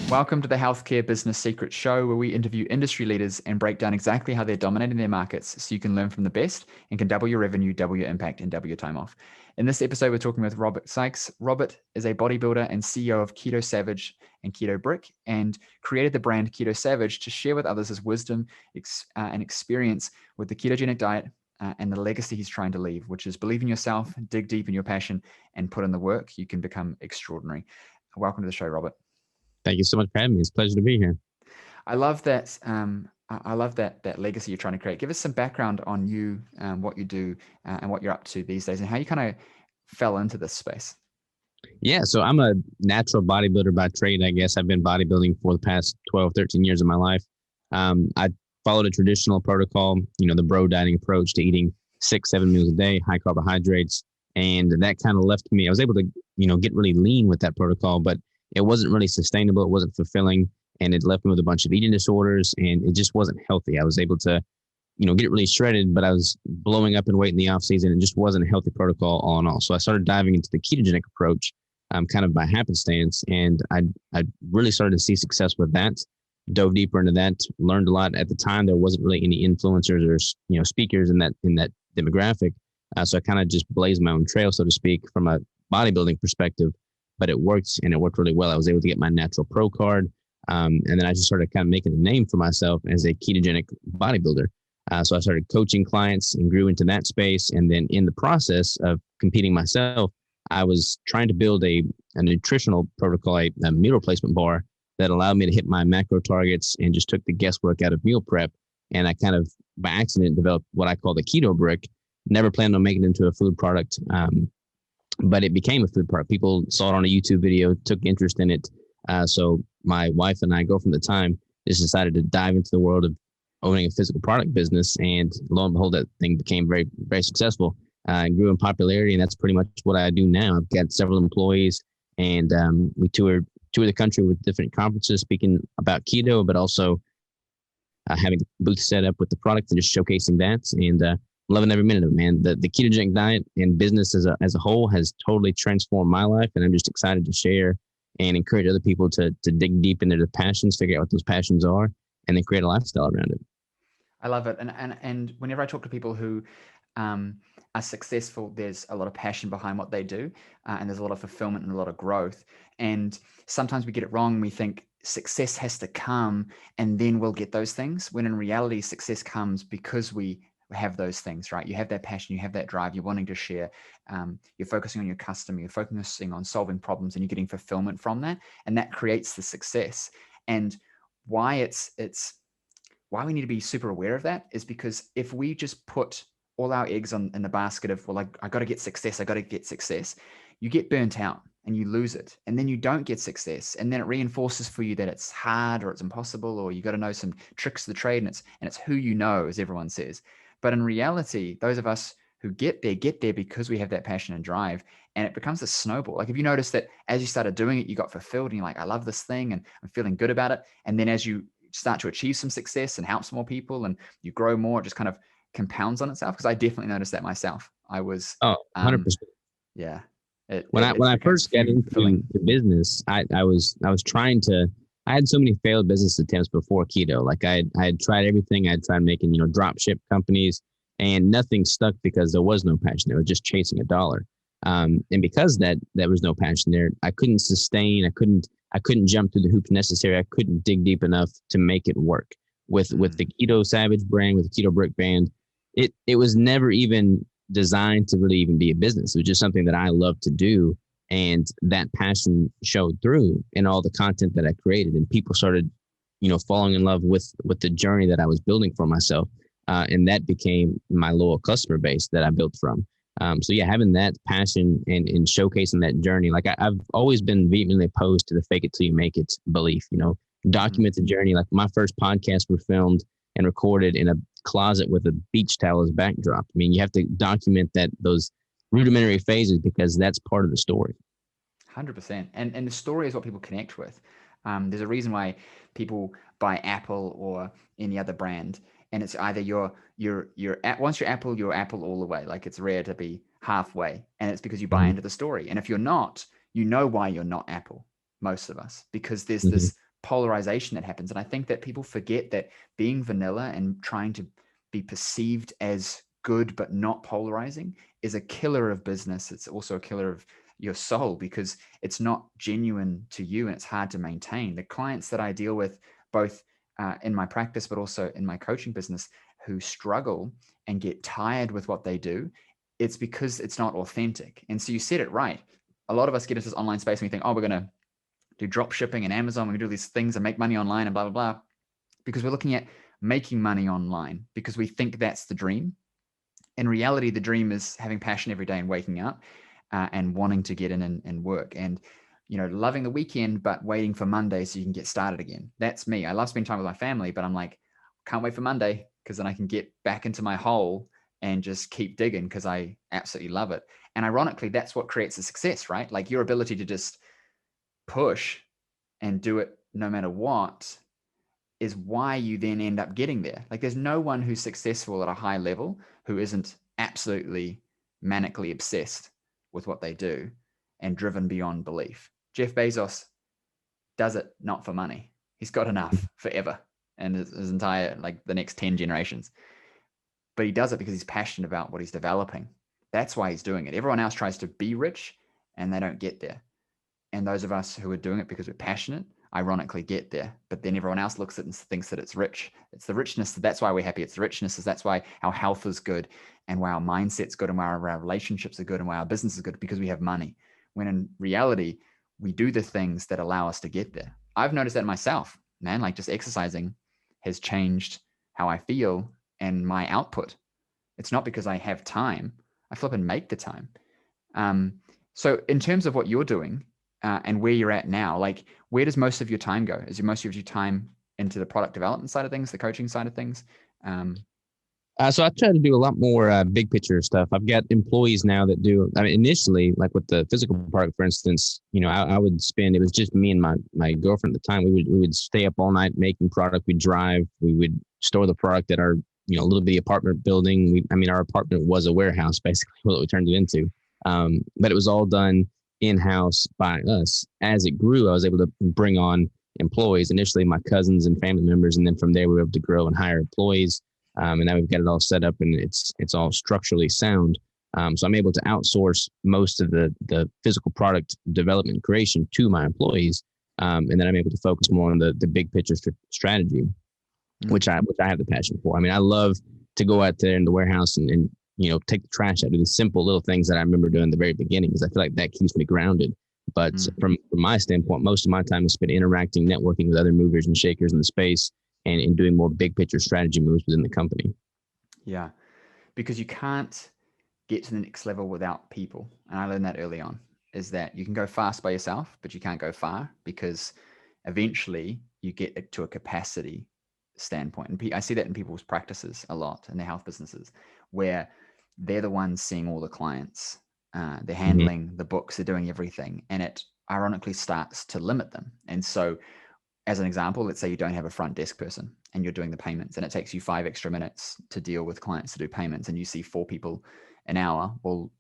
Welcome to the Healthcare Business Secret Show, where we interview industry leaders and break down exactly how they're dominating their markets so you can learn from the best and can double your revenue, double your impact, and double your time off. In this episode, we're talking with Robert Sikes. Robert is a bodybuilder and CEO of Keto Savage and Keto Brick, and created the brand Keto Savage to share with others his wisdom and experience with the ketogenic diet and the legacy he's trying to leave, which is believe in yourself, dig deep in your passion, and put in the work. You can become extraordinary. Welcome to the show, Robert. Thank you so much for having me. It's a pleasure to be here. I love that. I love that legacy you're trying to create. Give us some background on you, what you do, and what you're up to these days, and how you kind of fell into this space. Yeah, so I'm a natural bodybuilder by trade, I guess. I've been bodybuilding for the past 12, 13 years of my life. I followed a traditional protocol, the bro dieting approach to eating 6, 7 meals a day, high carbohydrates. And that kind of left me, I was able to, get really lean with that protocol, but it wasn't really sustainable. It wasn't fulfilling. And it left me with a bunch of eating disorders, and it just wasn't healthy. I was able to, get really shredded, but I was blowing up in weight in the off season. It just wasn't a healthy protocol all in all. So I started diving into the ketogenic approach, kind of by happenstance. And I really started to see success with that, dove deeper into that, learned a lot. At the time, there wasn't really any influencers or, speakers in that demographic. So I kind of just blazed my own trail, so to speak, from a bodybuilding perspective. But it worked, and it worked really well. I was able to get my natural pro card. And then I just started kind of making a name for myself as a ketogenic bodybuilder. So I started coaching clients and grew into that space. And then in the process of competing myself, I was trying to build a nutritional protocol, a meal replacement bar that allowed me to hit my macro targets and just took the guesswork out of meal prep. And I kind of, by accident, developed what I call the keto brick. Never planned on making it into a food product. But it became a food product. People saw it on a YouTube video, took interest in it. So my wife and I, girlfriend at the time, just decided to dive into the world of owning a physical product business. And lo and behold, that thing became very, very successful and grew in popularity. And that's pretty much what I do now. I've got several employees, and we tour the country with different conferences speaking about keto, but also having booths set up with the product and just showcasing that. And loving every minute of it, man. The ketogenic diet and business as a whole has totally transformed my life, and I'm just excited to share and encourage other people to dig deep into their passions, figure out what those passions are, and then create a lifestyle around it. I love it, and whenever I talk to people who are successful, there's a lot of passion behind what they do, and there's a lot of fulfillment and a lot of growth. And sometimes we get it wrong. We think success has to come, and then we'll get those things. When in reality, success comes because we have those things, right? You have that passion, you have that drive, you're wanting to share, you're focusing on your customer, you're focusing on solving problems, and you're getting fulfillment from that. And that creates the success. And why why we need to be super aware of that is because if we just put all our eggs in the basket of, well, I got to get success, you get burnt out and you lose it. And then you don't get success. And then it reinforces for you that it's hard or it's impossible, or you got to know some tricks of the trade, and it's who you know, as everyone says. But in reality, those of us who get there because we have that passion and drive, and it becomes a snowball. Like if you notice that as you started doing it, you got fulfilled and you're like, I love this thing and I'm feeling good about it. And then as you start to achieve some success and help some more people and you grow more, it just kind of compounds on itself. Because I definitely noticed that myself. I was, 100%. Yeah. When I first got into the business, I was trying to. I had so many failed business attempts before keto. Like I had tried everything. I had tried making drop ship companies, and nothing stuck because there was no passion. They were just chasing a dollar. And because there was no passion there, I couldn't sustain. I couldn't jump through the hoops necessary. I couldn't dig deep enough to make it work. With the Keto Savage brand, with the Keto Brick band, it was never even designed to really even be a business. It was just something that I loved to do. And that passion showed through in all the content that I created, and people started, falling in love with the journey that I was building for myself. And that became my loyal customer base that I built from. So yeah, having that passion and showcasing that journey, like I've always been vehemently opposed to the fake it till you make it belief, document the journey. Like my first podcasts were filmed and recorded in a closet with a beach towel as backdrop. I mean, you have to document those rudimentary phases because that's part of the story. 100%. And the story is what people connect with. There's a reason why people buy Apple or any other brand, and it's either once you're Apple all the way. Like it's rare to be halfway, and it's because you buy into the story. And if you're not, you know why you're not Apple. Most of us, because there's this polarization that happens. And I think that people forget that being vanilla and trying to be perceived as good but not polarizing is a killer of business. It's also a killer of your soul, because it's not genuine to you and it's hard to maintain. The clients that I deal with, both in my practice but also in my coaching business, who struggle and get tired with what they do, it's because it's not authentic. And so you said it right. A lot of us get into this online space and we think, oh, we're going to do drop shipping and Amazon, we're going to do these things and make money online and blah, blah, blah, because we're looking at making money online because we think that's the dream. In reality, the dream is having passion every day and waking up and wanting to get in and work, and loving the weekend but waiting for Monday so you can get started again. That's me. I love spending time with my family, but I'm like, can't wait for Monday because then I can get back into my hole and just keep digging because I absolutely love it. And ironically, that's what creates a success, right? Like your ability to just push and do it no matter what is why you then end up getting there. Like there's no one who's successful at a high level who isn't absolutely manically obsessed with what they do and driven beyond belief. Jeff Bezos does it not for money. He's got enough forever and his entire, like the next 10 generations. But he does it because he's passionate about what he's developing. That's why he's doing it. Everyone else tries to be rich and they don't get there. And those of us who are doing it because we're passionate, ironically get there. But then everyone else looks at it and thinks that it's rich. It's the richness. That's why we're happy. It's the richness. That's why our health is good and why our mindset's good and why our relationships are good and why our business is good, because we have money. When in reality, we do the things that allow us to get there. I've noticed that myself, man, like just exercising has changed how I feel and my output. It's not because I have time. I flip and make the time. So in terms of what you're doing, and where you're at now, like where does most of your time go? Is most of your time into the product development side of things, the coaching side of things? So I try to do a lot more big picture stuff. I've got employees now that do, I mean, initially, like with the physical product, for instance, I would spend, it was just me and my girlfriend at the time. We would stay up all night making product. We'd drive, we would store the product at our, little bitty apartment building. Our apartment was a warehouse, basically what we turned it into. But it was all done in-house by us. As it grew, I was able to bring on employees, initially my cousins and family members. And then from there, we were able to grow and hire employees. And now we've got it all set up and it's all structurally sound. So I'm able to outsource most of the physical product development creation to my employees. And then I'm able to focus more on the big picture strategy, which I have the passion for. I love to go out there in the warehouse and take the trash out, do the simple little things that I remember doing in the very beginning, because I feel like that keeps me grounded. But from my standpoint, most of my time is spent interacting, networking with other movers and shakers in the space and doing more big picture strategy moves within the company. Yeah, because you can't get to the next level without people. And I learned that early on, is that you can go fast by yourself, but you can't go far because eventually you get to a capacity standpoint. And I see that in people's practices a lot in their health businesses, where they're the ones seeing all the clients. They're handling the books, they're doing everything. And it ironically starts to limit them. And so as an example, let's say you don't have a front desk person and you're doing the payments and it takes you 5 extra minutes to deal with clients to do payments and you see 4 people an hour. Well,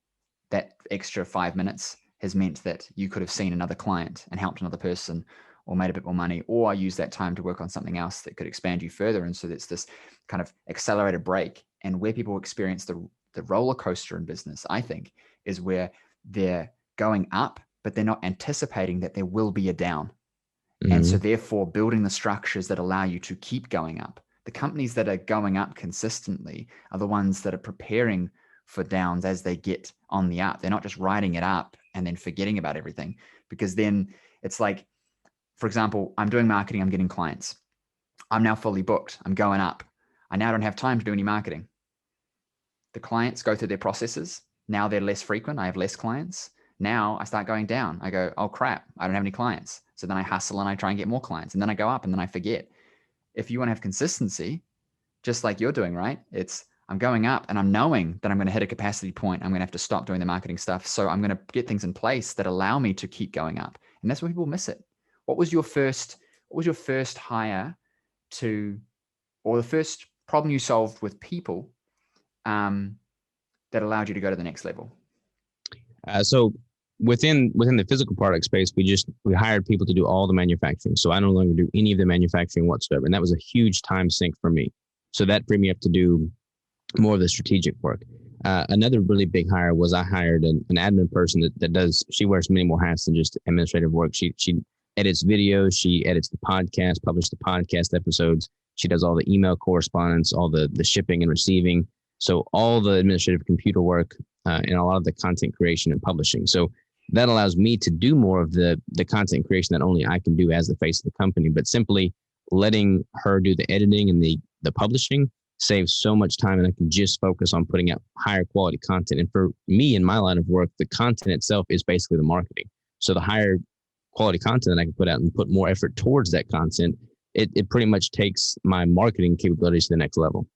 that extra 5 minutes has meant that you could have seen another client and helped another person or made a bit more money, or use that time to work on something else that could expand you further. And so it's this kind of accelerated break. And where people experience the roller coaster in business, I think, is where they're going up, but they're not anticipating that there will be a down. And so therefore building the structures that allow you to keep going up. The companies that are going up consistently are the ones that are preparing for downs as they get on the up. They're not just riding it up and then forgetting about everything, because then it's like, for example, I'm doing marketing, I'm getting clients. I'm now fully booked. I'm going up. I now don't have time to do any marketing. The clients go through their processes. Now they're less frequent. I have less clients. Now I start going down. I go, oh crap, I don't have any clients. So then I hustle and I try and get more clients, and then I go up and then I forget. If you want to have consistency, just like you're doing, right? I'm going up and I'm knowing that I'm going to hit a capacity point. I'm going to have to stop doing the marketing stuff. So I'm going to get things in place that allow me to keep going up. And that's where people miss it. What was your first hire to, or the first problem you solved with people that allowed you to go to the next level? So within the physical product space, we hired people to do all the manufacturing. So I no longer do any of the manufacturing whatsoever. And that was a huge time sink for me. So that freed me up to do more of the strategic work. Another really big hire was I hired an admin person she wears many more hats than just administrative work. She edits videos, she edits the podcast, publishes the podcast episodes. She does all the email correspondence, all the shipping and receiving. So all the administrative computer work and a lot of the content creation and publishing. So that allows me to do more of the content creation that only I can do as the face of the company, but simply letting her do the editing and the publishing saves so much time, and I can just focus on putting out higher quality content. And for me in my line of work, the content itself is basically the marketing. So the higher quality content that I can put out and put more effort towards that content, it pretty much takes my marketing capabilities to the next level.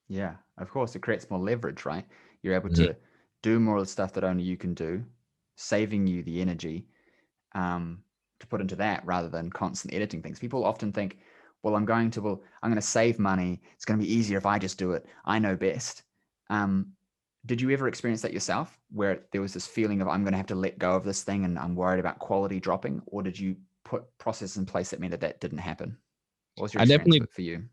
Yeah, of course, it creates more leverage, right? You're able to do more of the stuff that only you can do, saving you the energy to put into that rather than constantly editing things. People often think, well, I'm going to save money. It's going to be easier if I just do it. I know best. Did you ever experience that yourself, where there was this feeling of I'm going to have to let go of this thing and I'm worried about quality dropping? Or did you put processes in place that meant that didn't happen? What was your experience for you?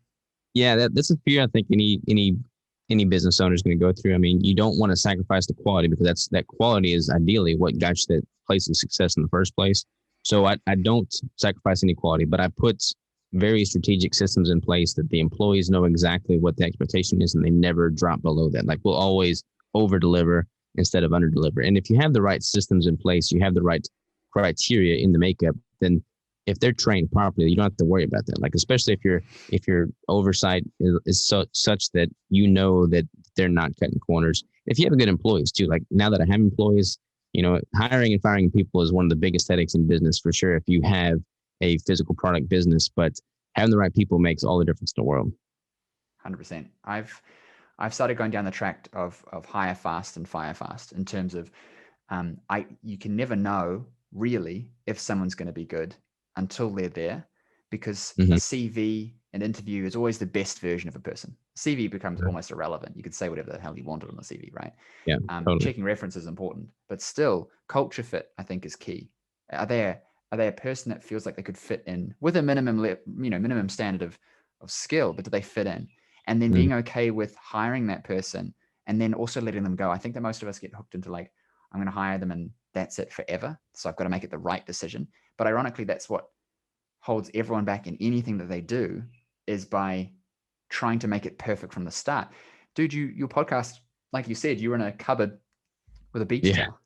Yeah, that's a fear I think any business owner is going to go through. I mean, you don't want to sacrifice the quality, because that quality is ideally what got you that place of success in the first place. So I don't sacrifice any quality, but I put very strategic systems in place that the employees know exactly what the expectation is, and they never drop below that. Like, we'll always over deliver instead of under deliver. And if you have the right systems in place, you have the right criteria in the makeup, then if they're trained properly, you don't have to worry about that. Like, especially if your oversight is such that you know that they're not cutting corners. If you have good employees too, like now that I have employees, hiring and firing people is one of the biggest headaches in business for sure. If you have a physical product business, but having the right people makes all the difference in the world. 100%. I've started going down the track of hire fast and fire fast in terms of you can never know really if someone's going to be good until they're there, because a CV, an interview is always the best version of a person. CV becomes almost irrelevant. You could say whatever the hell you wanted on the CV, right? Yeah, totally. Checking references is important, but still culture fit, I think, is key. Are they a person that feels like they could fit in with a minimum standard of skill, but do they fit in? And then being okay with hiring that person and then also letting them go. I think that most of us get hooked into like, I'm going to hire them and that's it forever. So I've got to make it the right decision. But ironically, that's what holds everyone back in anything that they do, is by trying to make it perfect from the start. Dude, your podcast, like you said, you were in a cupboard with a beach towel.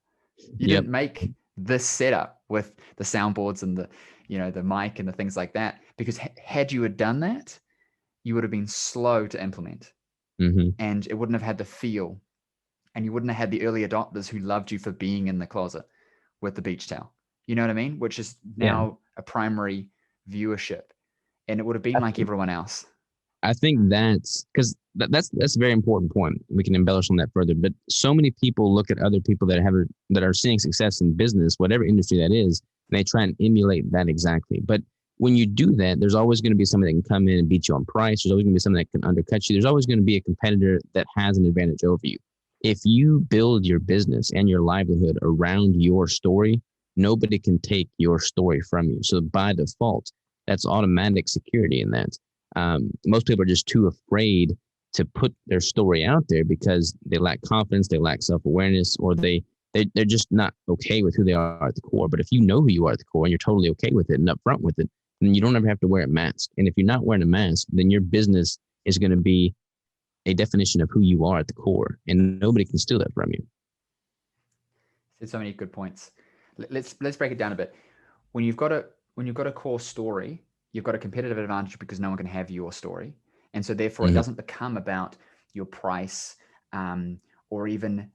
You didn't make this setup with the soundboards and the mic and the things like that, because had you had done that, you would have been slow to implement, and it wouldn't have had the feel, and you wouldn't have had the early adopters who loved you for being in the closet with the beach towel. You know what I mean? Which is now a primary viewership, and it would have been like everyone else. I think that's because that's a very important point. We can embellish on that further, but so many people look at other people that are seeing success in business, whatever industry that is, and they try and emulate that exactly. But when you do that, there's always going to be somebody that can come in and beat you on price. There's always going to be something that can undercut you. There's always going to be a competitor that has an advantage over you. If you build your business and your livelihood around your story, nobody can take your story from you. So by default, that's automatic security in that. Most people are just too afraid to put their story out there because they lack confidence, they lack self-awareness, or they're just not okay with who they are at the core. But if you know who you are at the core and you're totally okay with it and upfront with it, then you don't ever have to wear a mask. And if you're not wearing a mask, then your business is going to be a definition of who you are at the core, and nobody can steal that from you. Said so many good points. Let's break it down a bit. When you've got a core story, you've got a competitive advantage because no one can have your story. And so therefore it doesn't become about your price, or even,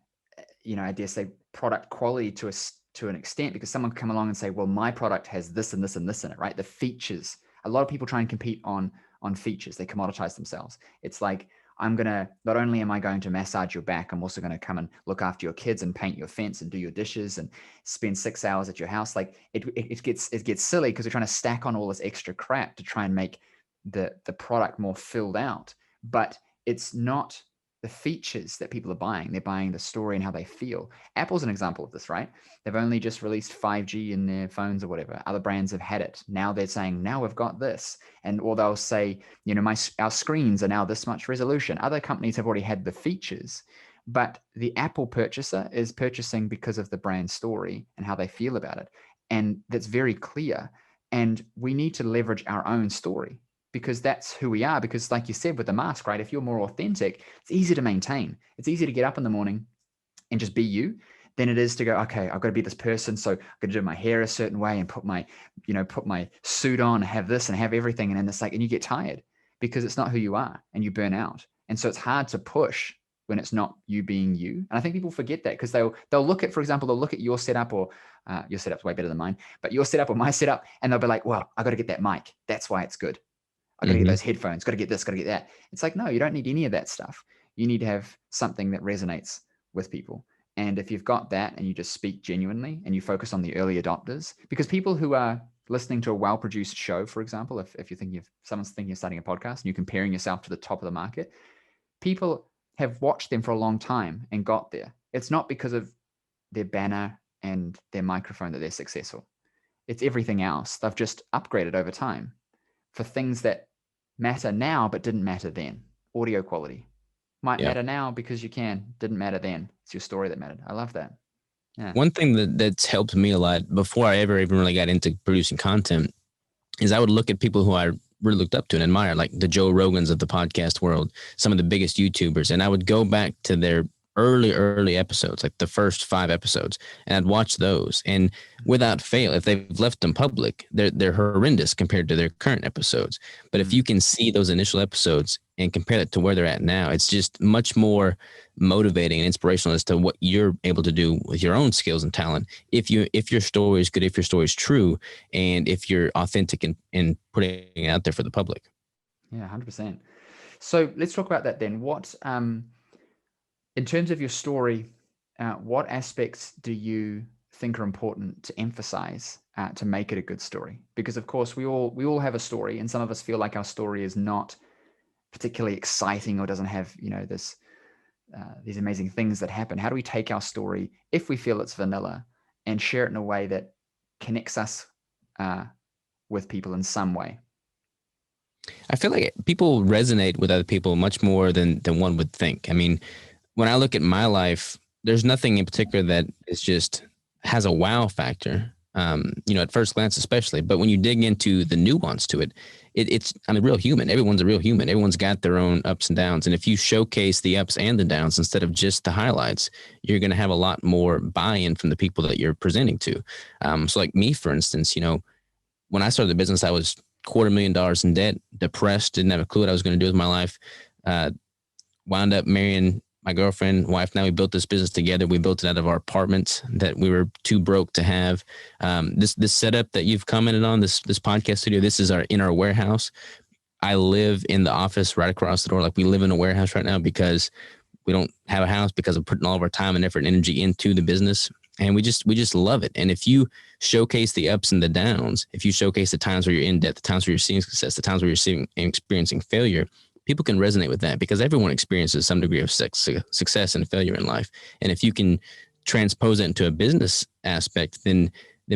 I dare say product quality to an extent, because someone can come along and say, well, my product has this and this and this in it, right? The features. A lot of people try and compete on features. They commoditize themselves. It's like, not only am I going to massage your back, I'm also going to come and look after your kids and paint your fence and do your dishes and spend 6 hours at your house. Like it gets silly because we're trying to stack on all this extra crap to try and make the product more filled out. But it's not the features that people are buying. They're buying the story and how they feel. Apple's an example of this, right? They've only just released 5G in their phones or whatever. Other brands have had it. Now they're saying, now we've got this. And or they'll say, you know, our screens are now this much resolution. Other companies have already had the features, but the Apple purchaser is purchasing because of the brand story and how they feel about it. And that's very clear. And we need to leverage our own story, because that's who we are. Because like you said with the mask, right? If you're more authentic, it's easy to maintain. It's easy to get up in the morning and just be you than it is to go, okay, I've got to be this person. So I've got to do my hair a certain way and put my suit on, have this and have everything. And then it's like, and you get tired because it's not who you are and you burn out. And so it's hard to push when it's not you being you. And I think people forget that, because they'll look at, for example, they'll look at your setup, or your setup's way better than mine, but your setup or my setup, and they'll be like, well, I got to get that mic. That's why it's good. I got to get those headphones, got to get this, got to get that. It's like, no, you don't need any of that stuff. You need to have something that resonates with people. And if you've got that and you just speak genuinely and you focus on the early adopters, because people who are listening to a well-produced show, for example, if you're thinking of someone's thinking of starting a podcast and you're comparing yourself to the top of the market, people have watched them for a long time and got there. It's not because of their banner and their microphone that they're successful. It's everything else. They've just upgraded over time for things that matter now but didn't matter then. Audio quality might matter now because you didn't matter then. It's your story that mattered. I love that. Yeah. One thing that's helped me a lot before I ever even really got into producing content is I would look at people who I really looked up to and admire, like the Joe Rogans of the podcast world, some of the biggest YouTubers. And I would go back to their early episodes, like the first 5 episodes, and I'd watch those. And without fail, if they've left them public, they're horrendous compared to their current episodes. But if you can see those initial episodes and compare it to where they're at now, it's just much more motivating and inspirational as to what you're able to do with your own skills and talent. If your story is good, if your story is true, and if you're authentic in putting it out there for the public. Yeah, 100%. So let's talk about that then. What, in terms of your story, what aspects do you think are important to emphasize to make it a good story? Because of course we all have a story, and some of us feel like our story is not particularly exciting or doesn't have, this these amazing things that happen. How do we take our story, if we feel it's vanilla, and share it in a way that connects us with people in some way? I feel like people resonate with other people much more than one would think. I mean, when I look at my life, there's nothing in particular that is just has a wow factor, at first glance, especially. But when you dig into the nuance to it, it's real human. Everyone's a real human. Everyone's got their own ups and downs. And if you showcase the ups and the downs instead of just the highlights, you're going to have a lot more buy-in from the people that you're presenting to. So like me, for instance, when I started the business, I was $250,000 in debt, depressed, didn't have a clue what I was going to do with my life. Wound up marrying my girlfriend, wife. Now we built this business together. We built it out of our apartments that we were too broke to have. This setup that you've commented on, this podcast studio, this is in our warehouse. I live in the office right across the door. Like, we live in a warehouse right now because we don't have a house, because of putting all of our time and effort and energy into the business. And we just love it. And if you showcase the ups and the downs, if you showcase the times where you're in debt, the times where you're seeing success, the times where you're seeing and experiencing failure, people can resonate with that, because everyone experiences some degree of success and failure in life. And if you can transpose that into a business aspect, then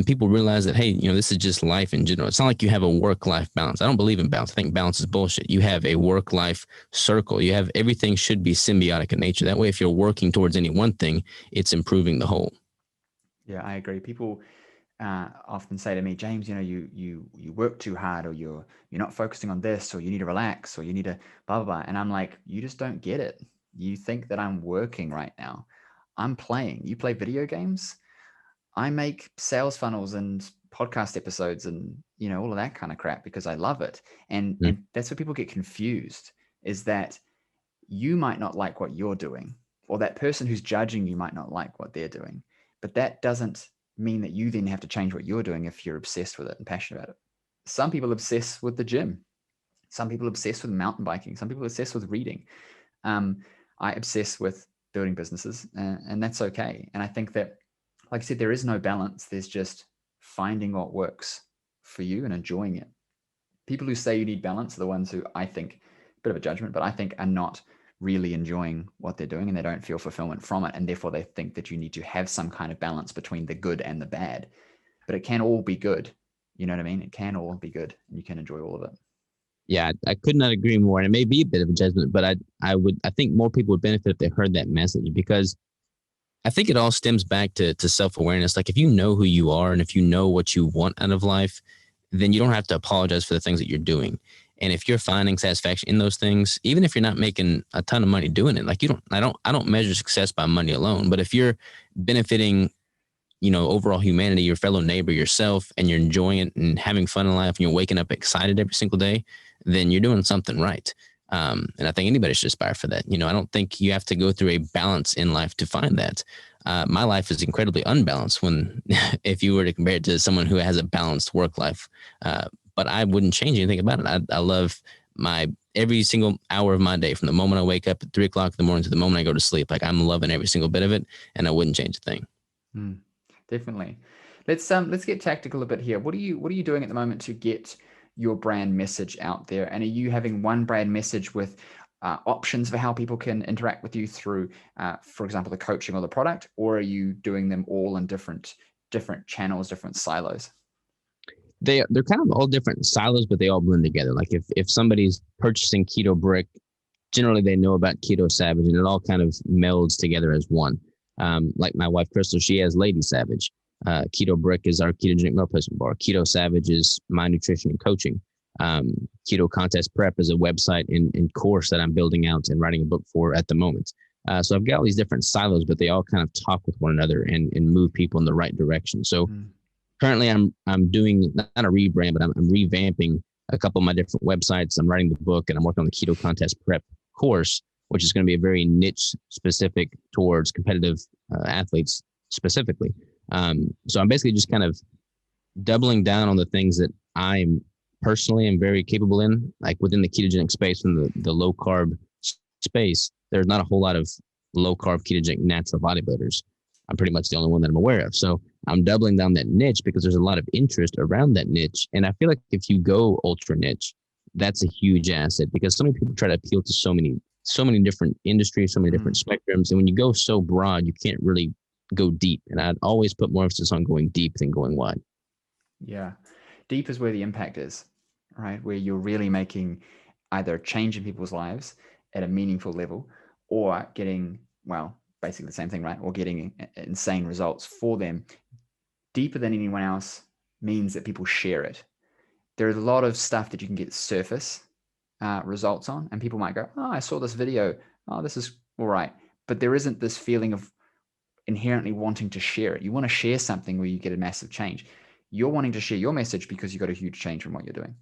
people realize that, hey, this is just life in general. It's not like you have a work-life balance. I don't believe in balance. I think balance is bullshit. You have a work-life circle. You have everything should be symbiotic in nature. That way, if you're working towards any one thing, it's improving the whole. Yeah, I agree. People often say to me, James, you work too hard, or you're not focusing on this, or you need to relax, or you need to blah, blah, blah. And I'm like, you just don't get it. You think that I'm working right now. I'm playing. You play video games. I make sales funnels and podcast episodes and, all of that kind of crap because I love it. And that's where people get confused, is that you might not like what you're doing, or that person who's judging you might not like what they're doing. But that doesn't mean that you then have to change what you're doing if you're obsessed with it and passionate about it. Some people obsess with the gym. Some people obsess with mountain biking. Some people obsess with reading. I obsess with building businesses, and that's okay. And I think that, like I said, there is no balance. There's just finding what works for you and enjoying it. People who say you need balance are the ones who, I think, a bit of a judgment, but I think are not really enjoying what they're doing and they don't feel fulfillment from it. And therefore they think that you need to have some kind of balance between the good and the bad, but it can all be good. You know what I mean? It can all be good and you can enjoy all of it. Yeah, I could not agree more. And it may be a bit of a judgment, but I think more people would benefit if they heard that message, because I think it all stems back to self-awareness. Like if you know who you are and if you know what you want out of life, then you don't have to apologize for the things that you're doing. And if you're finding satisfaction in those things, even if you're not making a ton of money doing it, like I don't measure success by money alone, but if you're benefiting, overall humanity, your fellow neighbor, yourself, and you're enjoying it and having fun in life and you're waking up excited every single day, then you're doing something right. And I think anybody should aspire for that. I don't think you have to go through a balance in life to find that. My life is incredibly unbalanced when, if you were to compare it to someone who has a balanced work life, but I wouldn't change anything about it. I love every single hour of my day, from the moment I wake up at 3:00 in the morning to the moment I go to sleep. Like I'm loving every single bit of it, and I wouldn't change a thing. Definitely. Let's get tactical a bit here. What are you doing at the moment to get your brand message out there? And are you having one brand message with options for how people can interact with you through, for example, the coaching or the product, or are you doing them all in different channels, different silos? They're kind of all different silos, but they all blend together. Like if somebody's purchasing Keto Brick, generally they know about Keto Savage, and it all kind of melds together as one. Like my wife, Crystal, she has Lady Savage. Keto Brick is our ketogenic meal replacement bar. Keto Savage is my nutrition and coaching. Keto Contest Prep is a website and course that I'm building out and writing a book for at the moment. So I've got all these different silos, but they all kind of talk with one another and move people in the right direction. So currently I'm doing not a rebrand, but I'm revamping a couple of my different websites. I'm writing the book and I'm working on the Keto Contest Prep course, which is going to be a very niche specific towards competitive athletes specifically. So I'm basically just kind of doubling down on the things that I'm personally am very capable in, like within the ketogenic space and the low carb space. There's not a whole lot of low carb ketogenic natural bodybuilders. I'm pretty much the only one that I'm aware of. So I'm doubling down that niche because there's a lot of interest around that niche. And I feel like if you go ultra niche, that's a huge asset, because so many people try to appeal to so many different industries, so many different spectrums. And when you go so broad, you can't really go deep. And I'd always put more emphasis on going deep than going wide. Yeah. Deep is where the impact is, right? Where you're really making either a change in people's lives at a meaningful level, or getting, well, basically the same thing, right? Or getting insane results for them. Deeper than anyone else means that people share it. There's a lot of stuff that you can get surface results on, and people might go, oh, I saw this video. Oh, this is all right. But there isn't this feeling of inherently wanting to share it. You want to share something where you get a massive change. You're wanting to share your message because you got a huge change from what you're doing.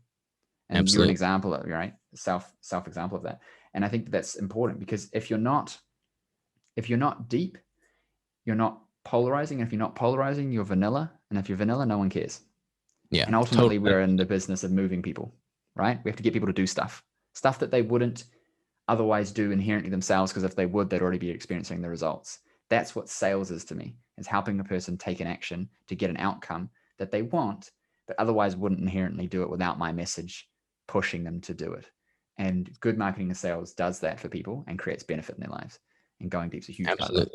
And Absolutely. You're an example of, right? Self example of that. And I think that's important, because if you're not deep, you're not polarizing. And if you're not polarizing, you're vanilla. And if you're vanilla, no one cares. Yeah. And ultimately, we're in the business of moving people, right? We have to get people to do stuff that they wouldn't otherwise do inherently themselves, because if they would, they'd already be experiencing the results. That's what sales is to me, is helping a person take an action to get an outcome that they want, but otherwise wouldn't inherently do it without my message pushing them to do it. And good marketing and sales does that for people and creates benefit in their lives. And going deep is a huge part of it.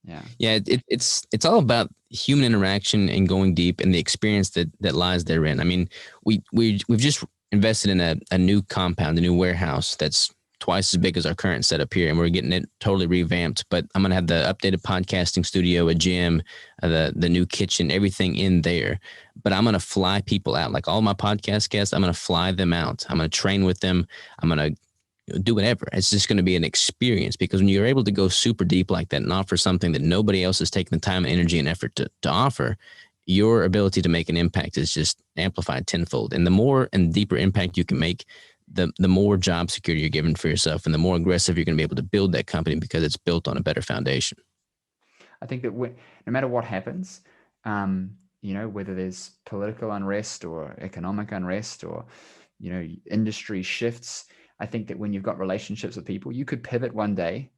Yeah. It's all about human interaction and going deep and the experience that lies therein. I mean, we've just invested in a new compound, a new warehouse that's twice as big as our current setup here, and we're getting it totally revamped. But I'm gonna have the updated podcasting studio, a gym, the new kitchen, everything in there. But I'm gonna fly people out, like all my podcast guests. I'm gonna fly them out. I'm gonna train with them. I'm gonna do whatever. It's just going to be an experience, because when you're able to go super deep like that and offer something that nobody else has taken the time, energy, and effort to offer, your ability to make an impact is just amplified tenfold. And the more and deeper impact you can make, the more job security you're given for yourself, and the more aggressive you're going to be able to build that company, because it's built on a better foundation. I think that no matter what happens, whether there's political unrest or economic unrest or, industry shifts, I think that when you've got relationships with people, you could pivot one day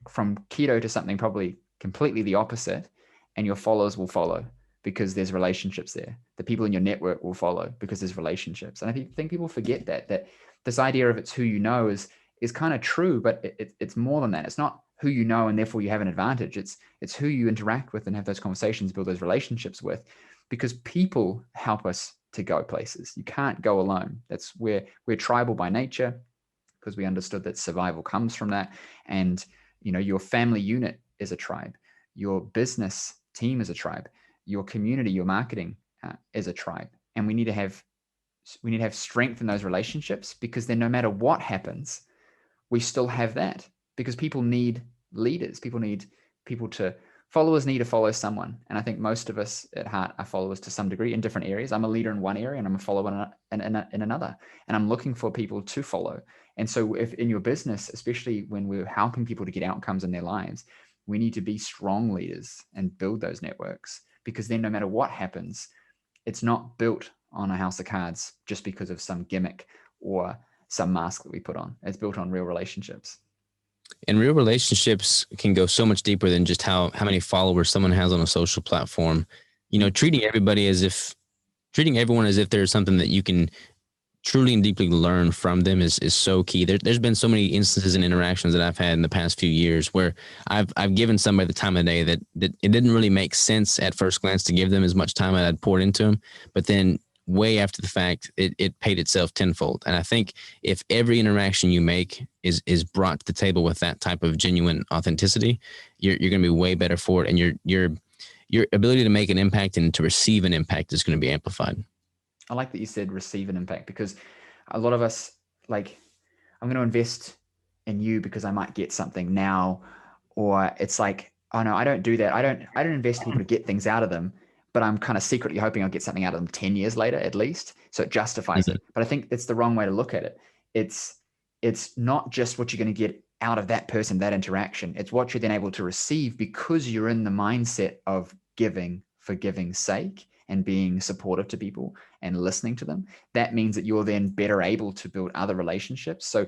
from keto to something probably completely the opposite, and your followers will follow because there's relationships there. The people in your network will follow because there's relationships. And I think people forget that this idea of it's who you know is kind of true, but it's more than that. It's not who you know and therefore you have an advantage. It's who you interact with and have those conversations, build those relationships with, because people help us to go places. You can't go alone. That's where we're tribal by nature, because we understood that survival comes from that. And your family unit is a tribe, your business team is a tribe, your community, your marketing is a tribe. And we need to have strength in those relationships, because then no matter what happens, we still have that, because people need leaders. Followers need to follow someone. And I think most of us at heart are followers to some degree in different areas. I'm a leader in one area and I'm a follower in another, and I'm looking for people to follow. And so if in your business, especially when we're helping people to get outcomes in their lives, we need to be strong leaders and build those networks, because then no matter what happens, it's not built on a house of cards just because of some gimmick or some mask that we put on. It's built on real relationships. And real relationships can go so much deeper than just how many followers someone has on a social platform. Treating everyone as if there's something that you can truly and deeply learn from them is so key. There's been so many instances and interactions that I've had in the past few years where I've given somebody the time of day that it didn't really make sense at first glance to give them as much time as I'd poured into them, but then way after the fact, it paid itself tenfold. And I think if every interaction you make is brought to the table with that type of genuine authenticity, you're going to be way better for it. And your ability to make an impact and to receive an impact is going to be amplified. I like that you said receive an impact, because a lot of us, like, I'm going to invest in you because I might get something now. Or it's like, oh no, I don't do that. I don't invest in people to get things out of them, but I'm kind of secretly hoping I'll get something out of them 10 years later, at least. So it justifies it. But I think it's the wrong way to look at it. It's not just what you're going to get out of that person, that interaction. It's what you're then able to receive, because you're in the mindset of giving for giving's sake and being supportive to people and listening to them. That means that you're then better able to build other relationships. So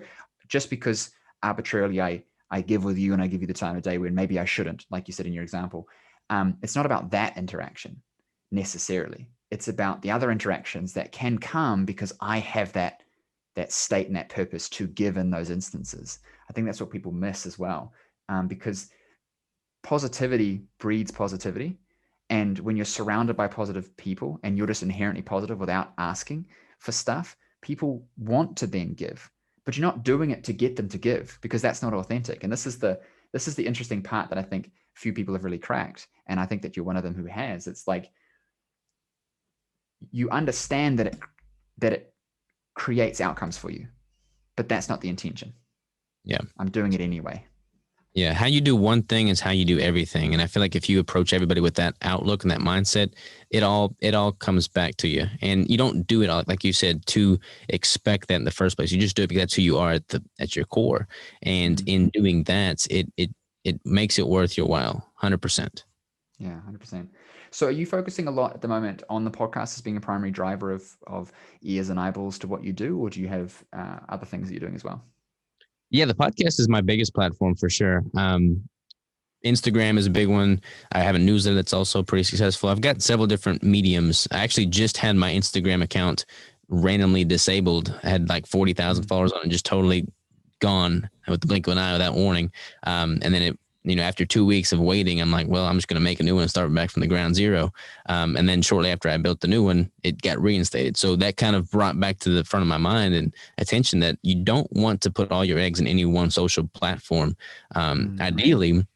just because arbitrarily I give with you and I give you the time of day when maybe I shouldn't, like you said in your example, it's not about that interaction necessarily. It's about the other interactions that can come because I have that state and that purpose to give in those instances. I think that's what people miss as well, because positivity breeds positivity. And when you're surrounded by positive people and you're just inherently positive without asking for stuff, people want to then give, but you're not doing it to get them to give, because that's not authentic. And this is the interesting part that I think few people have really cracked. And I think that you're one of them who has. It's like, you understand that it creates outcomes for you, but that's not the intention. Yeah. I'm doing it anyway. Yeah. How you do one thing is how you do everything. And I feel like if you approach everybody with that outlook and that mindset, it all comes back to you. And you don't do it, like you said, to expect that in the first place. You just do it because that's who you are at your core. And in doing that, it makes it worth your while. 100%. Yeah, 100%. So are you focusing a lot at the moment on the podcast as being a primary driver of ears and eyeballs to what you do, or do you have other things that you're doing as well? Yeah, the podcast is my biggest platform for sure. Instagram is a big one. I have a newsletter that's also pretty successful. I've got several different mediums. I actually just had my Instagram account randomly disabled. I had like 40,000 followers on it, just totally gone with the blink of an eye without warning. And then after 2 weeks of waiting, I'm like, well, I'm just going to make a new one and start back from the ground zero. And then shortly after I built the new one, it got reinstated. So that kind of brought back to the front of my mind and attention that you don't want to put all your eggs in any one social platform. Ideally,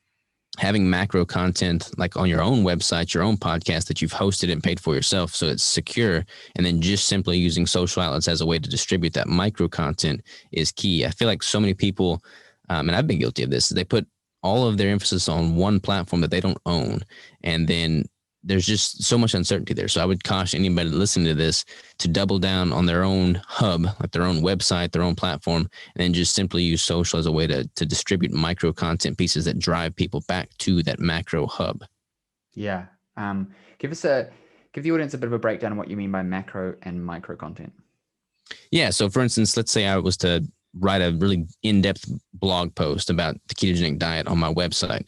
having macro content like on your own website, your own podcast that you've hosted and paid for yourself, so it's secure, and then just simply using social outlets as a way to distribute that micro content is key. I feel like so many people, and I've been guilty of this, they put all of their emphasis on one platform that they don't own. And then there's just so much uncertainty there. So I would caution anybody listening to this to double down on their own hub, like their own website, their own platform, and then just simply use social as a way to distribute micro content pieces that drive people back to that macro hub. Yeah. Give the audience a bit of a breakdown on what you mean by macro and micro content. Yeah. So for instance, let's say I was to write a really in-depth blog post about the ketogenic diet on my website.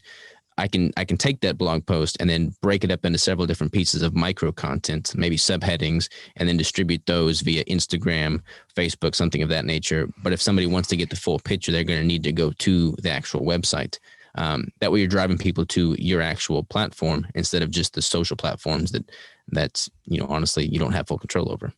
I can take that blog post and then break it up into several different pieces of micro content, maybe subheadings, and then distribute those via Instagram, Facebook, something of that nature. But if somebody wants to get the full picture, they're going to need to go to the actual website. That way you're driving people to your actual platform instead of just the social platforms that's, honestly, you don't have full control over.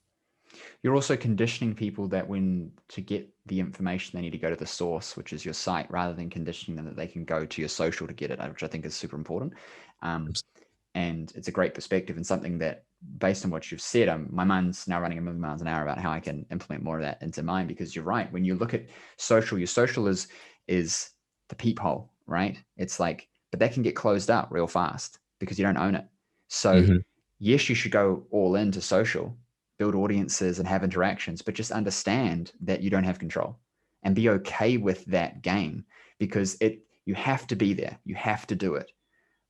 You're also conditioning people that when to get the information, they need to go to the source, which is your site, rather than conditioning them that they can go to your social to get it, which I think is super important. And it's a great perspective and something that, based on what you've said, my mind's now running 1,000,000 miles an hour about how I can implement more of that into mine, because you're right. When you look at social, your social is the peephole, right? It's like, but that can get closed up real fast because you don't own it. So yes, you should go all into social, build audiences and have interactions, but just understand that you don't have control and be okay with that game, because you have to be there. You have to do it,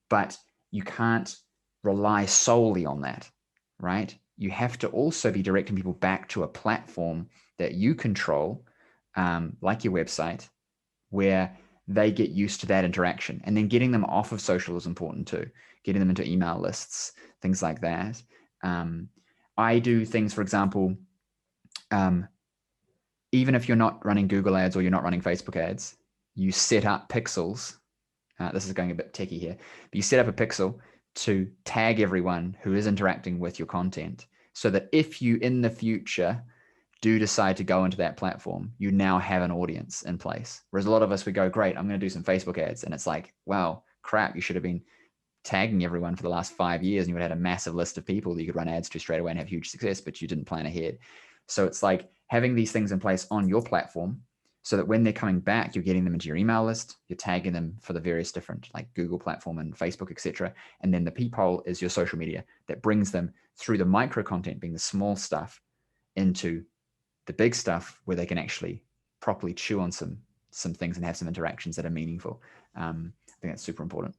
but you can't rely solely on that, right? You have to also be directing people back to a platform that you control, like your website, where they get used to that interaction. And then getting them off of social is important too. Getting them into email lists, things like that. I do things, for example, even if you're not running Google ads or you're not running Facebook ads, you set up pixels. This is going a bit techie here, but you set up a pixel to tag everyone who is interacting with your content, so that if you in the future do decide to go into that platform, you now have an audience in place. Whereas a lot of us, we go, great, I'm going to do some Facebook ads. And it's like, wow, crap, you should have been tagging everyone for the last 5 years and you would have had a massive list of people that you could run ads to straight away and have huge success, but you didn't plan ahead. So it's like having these things in place on your platform, so that when they're coming back, you're getting them into your email list, you're tagging them for the various different, like Google platform and Facebook, etc. And then the peephole is your social media that brings them through the micro content, being the small stuff, into the big stuff where they can actually properly chew on some things and have some interactions that are meaningful. I think that's super important.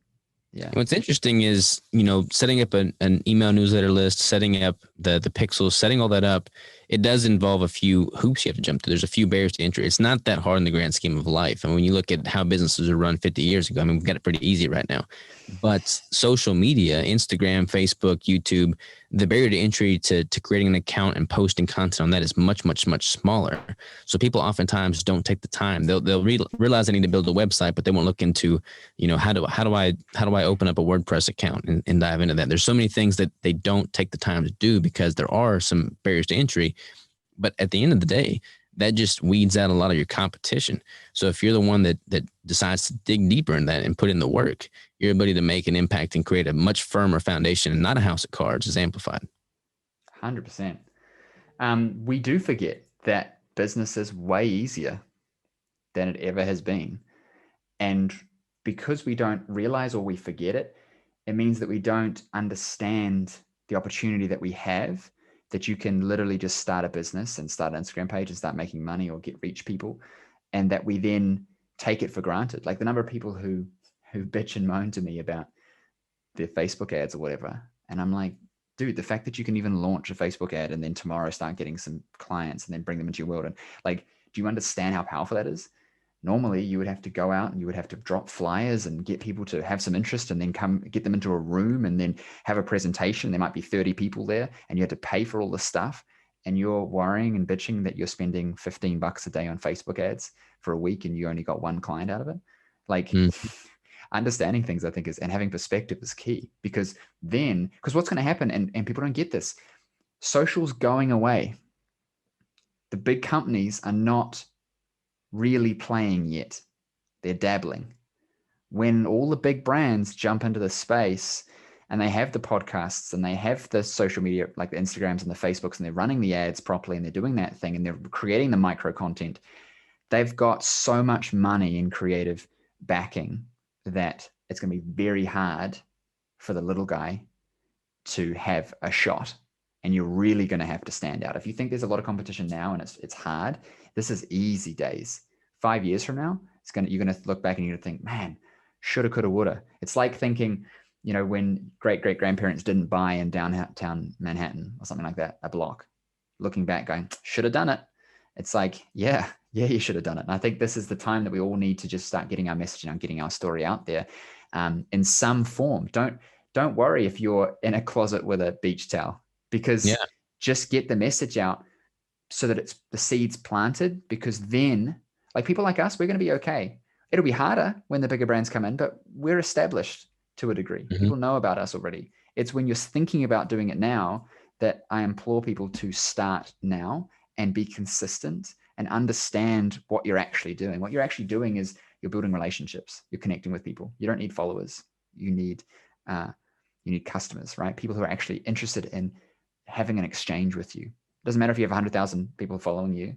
Yeah. And what's interesting is, setting up an email newsletter list, setting up the pixels, setting all that up, it does involve a few hoops you have to jump through. There's a few barriers to entry. It's not that hard in the grand scheme of life. And when you look at how businesses are run 50 years ago, we've got it pretty easy right now. But social media, Instagram, Facebook, YouTube, the barrier to entry to creating an account and posting content on that is much, much, much smaller. So people oftentimes don't take the time. They'll realize they need to build a website, but they won't look into, how do I open up a WordPress account and dive into that. There's so many things that they don't take the time to do because there are some barriers to entry. But at the end of the day, that just weeds out a lot of your competition. So if you're the one that decides to dig deeper in that and put in the work, your ability to make an impact and create a much firmer foundation and not a house of cards is amplified. 100%. We do forget that business is way easier than it ever has been. And because we don't realize, or we forget it, it means that we don't understand the opportunity that we have, that you can literally just start a business and start an Instagram page and start making money or reach people, and that we then take it for granted. Like the number of people who bitch and moan to me about their Facebook ads or whatever. And I'm like, dude, the fact that you can even launch a Facebook ad and then tomorrow start getting some clients and then bring them into your world. And like, do you understand how powerful that is? Normally you would have to go out and you would have to drop flyers and get people to have some interest and then come get them into a room and then have a presentation. There might be 30 people there and you had to pay for all this stuff. And you're worrying and bitching that you're spending $15 a day on Facebook ads for a week and you only got one client out of it. Like understanding things, I think, and having perspective is key, because what's going to happen, and people don't get this, social's going away. The big companies are not really playing yet. They're dabbling. When all the big brands jump into the space and they have the podcasts and they have the social media, like the Instagrams and the Facebooks, and they're running the ads properly and they're doing that thing and they're creating the micro content, they've got so much money in creative backing that it's going to be very hard for the little guy to have a shot. And you're really going to have to stand out. If you think there's a lot of competition now and it's hard, this is easy days. 5 years from now, you're going to look back and you're going to think, man, shoulda, coulda, woulda. It's like thinking, when great-great-grandparents didn't buy in downtown Manhattan or something like that, a block, looking back going, should have done it. It's like, yeah, you should have done it. And I think this is the time that we all need to just start getting our messaging and getting our story out there. in some form. Don't worry if you're in a closet with a beach towel, because just get the message out so that it's the seeds planted, because then like people like us, we're going to be okay. It'll be harder when the bigger brands come in, but we're established to a degree. People know about us already. It's when you're thinking about doing it now that I implore people to start now and be consistent and understand what you're actually doing. What you're actually doing is you're building relationships. You're connecting with people. You don't need followers. You need customers, right? People who are actually interested in having an exchange with you. It doesn't matter if you have 100,000 people following you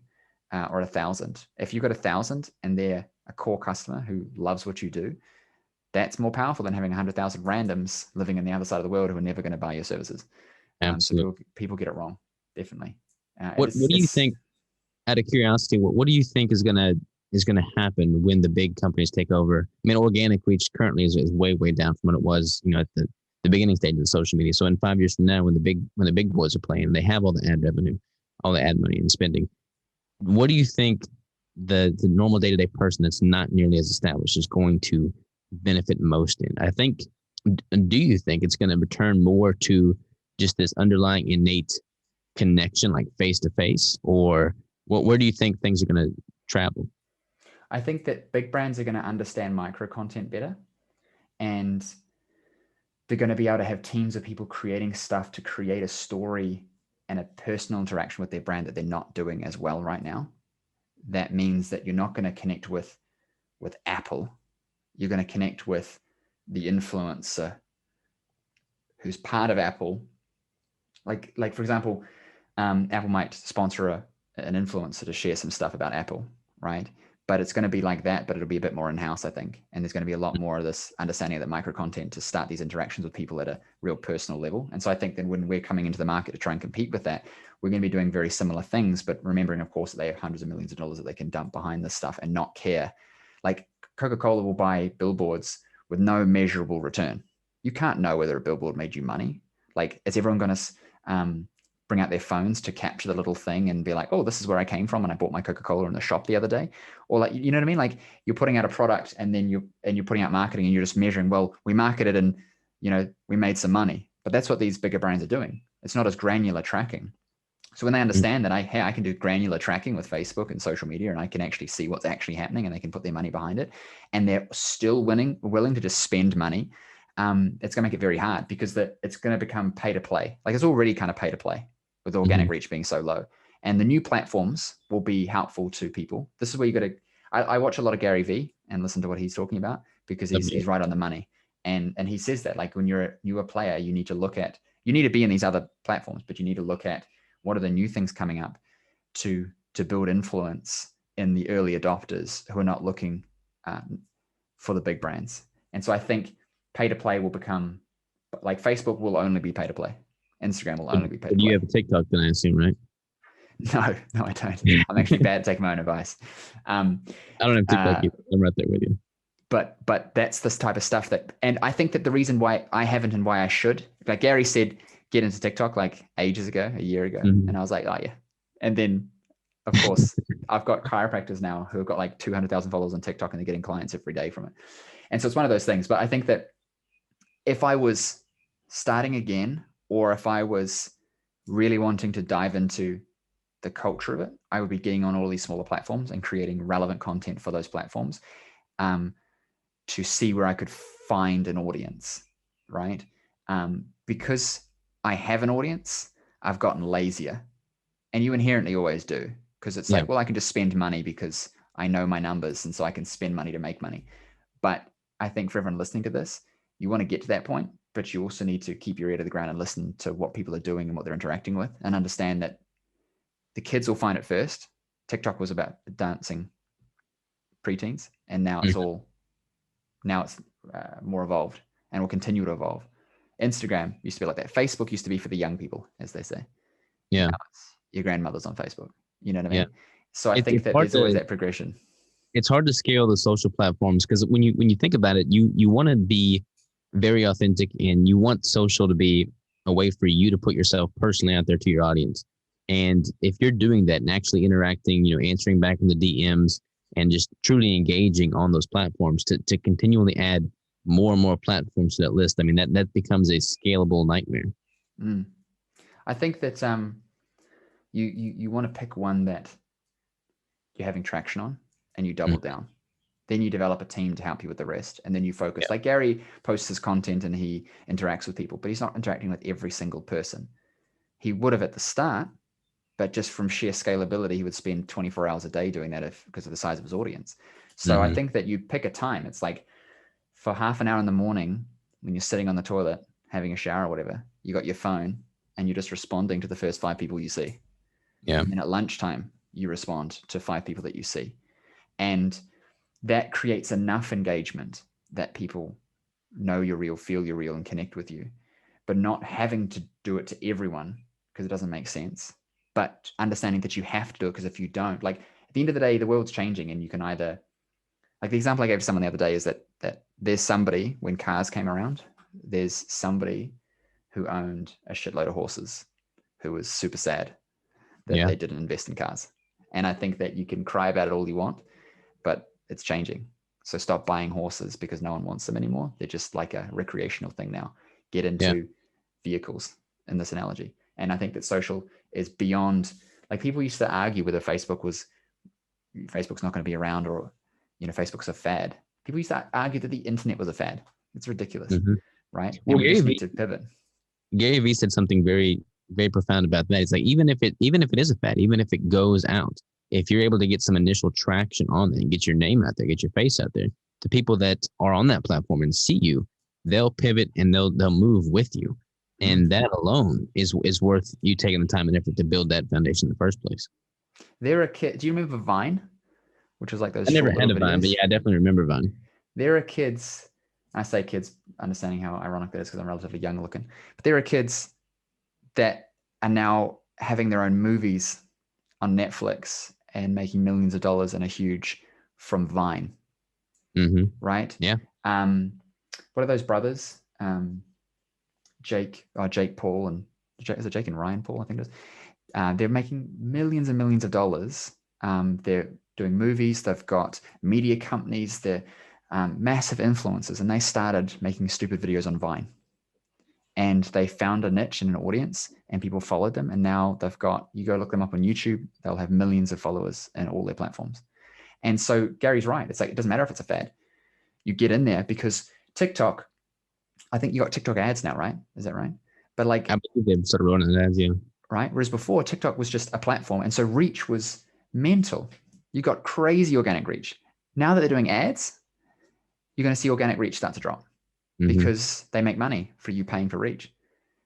or 1,000. If you've got 1,000 and they're a core customer who loves what you do, that's more powerful than having 100,000 randoms living in the other side of the world who are never going to buy your services. Absolutely. So people get it wrong, definitely. What do you think? Out of curiosity, what do you think is gonna happen when the big companies take over? I mean, organic reach currently is way down from what it was, at the beginning stage of social media. So in 5 years from now, when the big boys are playing, they have all the ad revenue, all the ad money and spending. What do you think the normal day-to-day person that's not nearly as established is going to benefit most in? Do you think it's going to return more to just this underlying innate connection, like face to face, or where do you think things are going to travel? I think that big brands are going to understand micro content better, and they're going to be able to have teams of people creating stuff to create a story and a personal interaction with their brand that they're not doing as well right now. That means that you're not going to connect with Apple. You're going to connect with the influencer who's part of Apple. Like for example, Apple might sponsor an influencer to share some stuff about Apple, right? But it's going to be like that, but it'll be a bit more in-house, I think. And there's going to be a lot more of this understanding of that micro content to start these interactions with people at a real personal level. And so I think that when we're coming into the market to try and compete with that, we're going to be doing very similar things, but remembering, of course, that they have hundreds of millions of dollars that they can dump behind this stuff and not care. Like Coca-Cola will buy billboards with no measurable return. You can't know whether a billboard made you money. Like, is everyone going to bring out their phones to capture the little thing and be like, oh, this is where I came from and I bought my Coca-Cola in the shop the other day? Or like, you know what I mean? Like you're putting out a product and then you're putting out marketing and you're just measuring, well, we marketed and, we made some money. But that's what these bigger brands are doing. It's not as granular tracking. So when they understand that I can do granular tracking with Facebook and social media, and I can actually see what's actually happening and they can put their money behind it, and they're still willing to just spend money, it's going to make it very hard, because it's going to become pay to play. Like it's already kind of pay to play with organic reach being so low. And the new platforms will be helpful to people. This is where you got to, I watch a lot of Gary Vee and listen to what he's talking about, because he's right on the money. And he says that like when you're a newer player, you need to be in these other platforms, but you need to look at what are the new things coming up to build influence in the early adopters who are not looking for the big brands. And so I think pay to play will become, like Facebook will only be pay to play. Instagram will only be pay to play. You have a TikTok then, I assume, right? No, I don't. I'm actually bad at taking my own advice. I don't have TikTok either. I'm right there with you. But that's this type of stuff and I think that the reason why I haven't and why I should, like Gary said, get into TikTok like ages ago, a year ago. And I was like, oh yeah. And then of course I've got chiropractors now who have got like 200,000 followers on TikTok and they're getting clients every day from it. And so it's one of those things. But I think that if I was starting again, or if I was really wanting to dive into the culture of it, I would be getting on all these smaller platforms and creating relevant content for those platforms to see where I could find an audience, right? Because I have an audience, I've gotten lazier. And you inherently always do, because it's like, well, I can just spend money because I know my numbers, and so I can spend money to make money. But I think for everyone listening to this, you want to get to that point, but you also need to keep your ear to the ground and listen to what people are doing and what they're interacting with, and understand that the kids will find it first. TikTok was about dancing preteens, and now it's more evolved and will continue to evolve. Instagram used to be like that. Facebook used to be for the young people, as they say. Yeah. Now it's your grandmother's on Facebook. You know what I mean? Yeah. So I think that there's always that progression. It's hard to scale the social platforms, because when you think about it, you want to be very authentic, and you want social to be a way for you to put yourself personally out there to your audience. And if you're doing that and actually interacting, answering back in the DMs and just truly engaging on those platforms to continually add more and more platforms to that list, I mean, that becomes a scalable nightmare. I think that you want to pick one that you're having traction on and you double down. Then you develop a team to help you with the rest. And then you focus. Like Gary posts his content and he interacts with people, but he's not interacting with every single person. He would have at the start, but just from sheer scalability, he would spend 24 hours a day doing that because of the size of his audience. So I think that you pick a time. It's like for half an hour in the morning when you're sitting on the toilet, having a shower or whatever, you got your phone and you're just responding to the first 5 people you see. Yeah. And at lunchtime, you respond to 5 people that you see. And that creates enough engagement that people know you're real, feel you're real, and connect with you, but not having to do it to everyone because it doesn't make sense, but understanding that you have to do it because if you don't, like at the end of the day, the world's changing and you can either, like the example I gave someone the other day is that there's somebody, when cars came around, there's somebody who owned a shitload of horses who was super sad that they didn't invest in cars. And I think that you can cry about it all you want, but it's changing. So stop buying horses because no one wants them anymore. They're just like a recreational thing now. Get into vehicles in this analogy. And I think that social is beyond, like people used to argue whether Facebook's not going to be around or, Facebook's a fad. People used to argue that the internet was a fad. It's ridiculous, right? Well, and we just need to pivot. Gary Vee said something very, very profound about that. It's like, even if it is a fad, even if it goes out, if you're able to get some initial traction on it and get your name out there, get your face out there, the people that are on that platform and see you, they'll pivot and they'll move with you. And that alone is worth you taking the time and effort to build that foundation in the first place. There are kids. Do you remember Vine? Which was like those. I never had a Vine, but yeah, I definitely remember Vine. There are kids. I say kids, understanding how ironic that is because I'm relatively young looking. But there are kids that are now having their own movies on Netflix and making millions of dollars and are huge from Vine. Right? Yeah. What are those brothers? Jake Paul and is it Jake and Ryan Paul? I think it is. They're making millions and millions of dollars. They're doing movies. They've got media companies. They're massive influencers, and they started making stupid videos on Vine. And they found a niche and an audience, and people followed them. And now you go look them up on YouTube, they'll have millions of followers in all their platforms. And so Gary's right. It's like, it doesn't matter if it's a fad. You get in there because TikTok, I think you got TikTok ads now, right? Is that right? But like, I believe they've sort of running ads, yeah. Right. Whereas before, TikTok was just a platform. And so reach was mental. You got crazy organic reach. Now that they're doing ads, you're going to see organic reach start to drop because they make money for you paying for reach.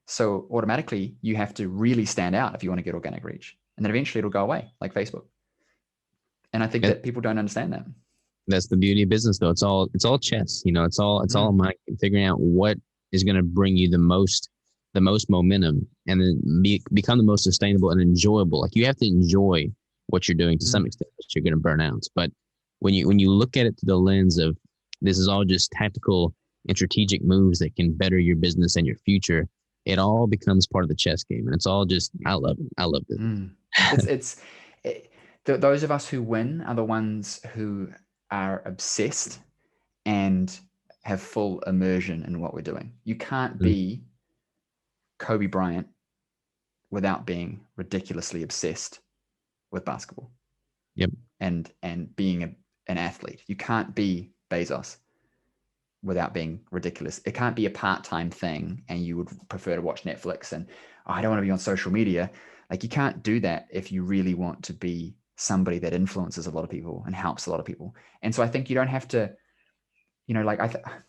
So automatically you have to really stand out if you want to get organic reach. And then eventually it'll go away like Facebook. And I think that people don't understand that. That's the beauty of business though. It's all chess. It's all mind figuring out what is going to bring you the most momentum and then become the most sustainable and enjoyable. Like you have to enjoy what you're doing to some extent, but you're going to burn out. But when you look at it through the lens of this is all just tactical and strategic moves that can better your business and your future, it all becomes part of the chess game. And it's all just, I love it. I love it. Those of us who win are the ones who are obsessed and have full immersion in what we're doing. You can't be Kobe Bryant without being ridiculously obsessed with basketball. Yep. And being an athlete. You can't be Bezos without being ridiculous. It can't be a part-time thing and you would prefer to watch Netflix and I don't want to be on social media. Like you can't do that if you really want to be somebody that influences a lot of people and helps a lot of people. And so I think you don't have to,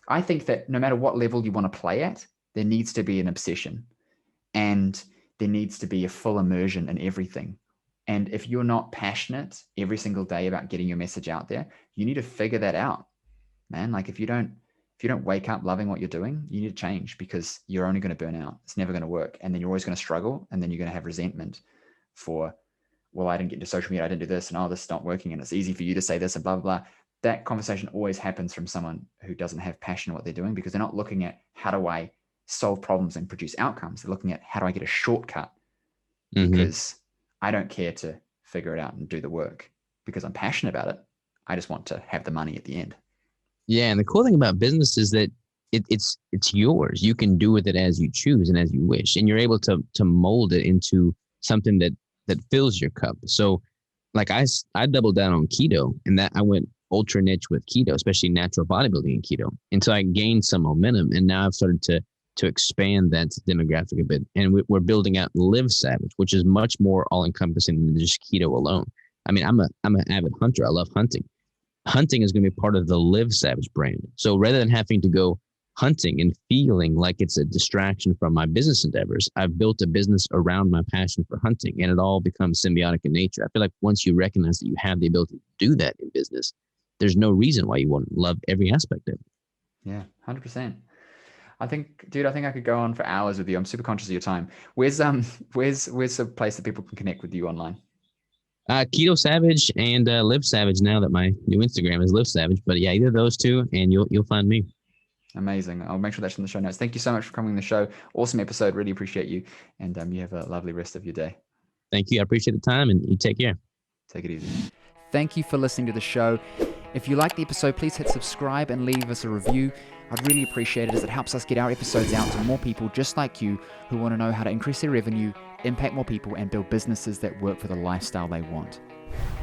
I think that no matter what level you want to play at, there needs to be an obsession and there needs to be a full immersion in everything. And if you're not passionate every single day about getting your message out there, you need to figure that out, man. Like if you don't wake up loving what you're doing, you need to change because you're only going to burn out. It's never going to work. And then you're always going to struggle. And then you're going to have resentment for, well, I didn't get into social media. I didn't do this and this is not working. And it's easy for you to say this and blah, blah, blah. That conversation always happens from someone who doesn't have passion in what they're doing because they're not looking at how do I solve problems and produce outcomes. They're looking at how do I get a shortcut because I don't care to figure it out and do the work because I'm passionate about it. I just want to have the money at the end. Yeah. And the cool thing about business is that it's yours. You can do with it as you choose and as you wish, and you're able to mold it into something that fills your cup. So like I doubled down on keto, and that I went ultra niche with keto, especially natural bodybuilding and keto, until I gained some momentum, and now I've started to expand that demographic a bit, and we're building out Live Savage, which is much more all encompassing than just keto alone. I mean, I'm an avid hunter. I love hunting. Hunting is going to be part of the Live Savage brand. So rather than having to go hunting and feeling like it's a distraction from my business endeavors, I've built a business around my passion for hunting, and it all becomes symbiotic in nature. I feel like once you recognize that you have the ability to do that in business, there's no reason why you wouldn't love every aspect of it. Yeah, 100%. I think I could go on for hours with you. I'm super conscious of your time. Where's a place that people can connect with you online? Keto Savage and Live Savage, now that my new Instagram is Live Savage. But yeah, either of those two, and you'll find me. Amazing. I'll make sure that's in the show notes. Thank you so much for coming on the show. Awesome episode. Really appreciate you. And you have a lovely rest of your day. Thank you. I appreciate the time, and you take care. Take it easy. Thank you for listening to the show. If you like the episode, please hit subscribe and leave us a review. I'd really appreciate it, as it helps us get our episodes out to more people just like you who want to know how to increase their revenue, impact more people, and build businesses that work for the lifestyle they want.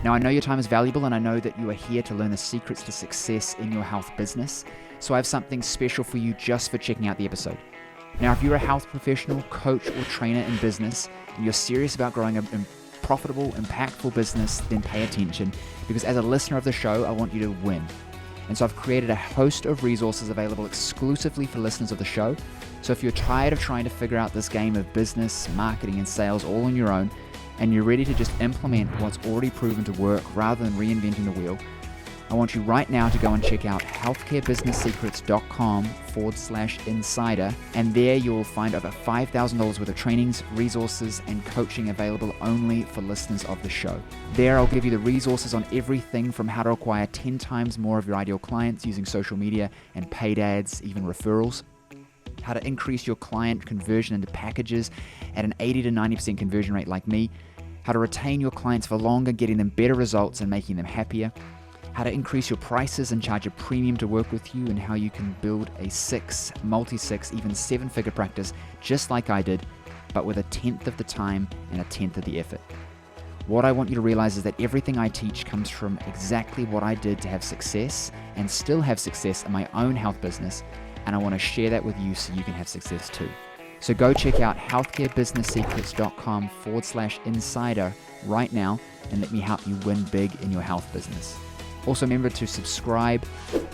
Now, I know your time is valuable, and I know that you are here to learn the secrets to success in your health business. So I have something special for you just for checking out the episode. Now, if you're a health professional, coach, or trainer in business, and you're serious about growing a profitable, impactful business, then pay attention, because as a listener of the show, I want you to win. And so I've created a host of resources available exclusively for listeners of the show. So if you're tired of trying to figure out this game of business, marketing, and sales all on your own, and you're ready to just implement what's already proven to work rather than reinventing the wheel, I want you right now to go and check out healthcarebusinesssecrets.com/insider. And there you'll find over $5,000 worth of trainings, resources, and coaching available only for listeners of the show. There I'll give you the resources on everything from how to acquire 10 times more of your ideal clients using social media and paid ads, even referrals, how to increase your client conversion into packages at an 80 to 90% conversion rate like me, how to retain your clients for longer, getting them better results and making them happier, how to increase your prices and charge a premium to work with you, and how you can build a 6, multi-6, even 7-figure practice just like I did, but with 1/10 of the time and 1/10 of the effort. What I want you to realize is that everything I teach comes from exactly what I did to have success and still have success in my own health business, and I want to share that with you so you can have success too. So go check out healthcarebusinesssecrets.com/insider right now, and let me help you win big in your health business. Also remember to subscribe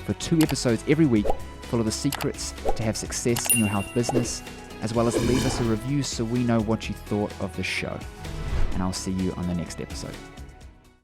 for 2 episodes every week full of the secrets to have success in your health business, as well as leave us a review so we know what you thought of the show. And I'll see you on the next episode.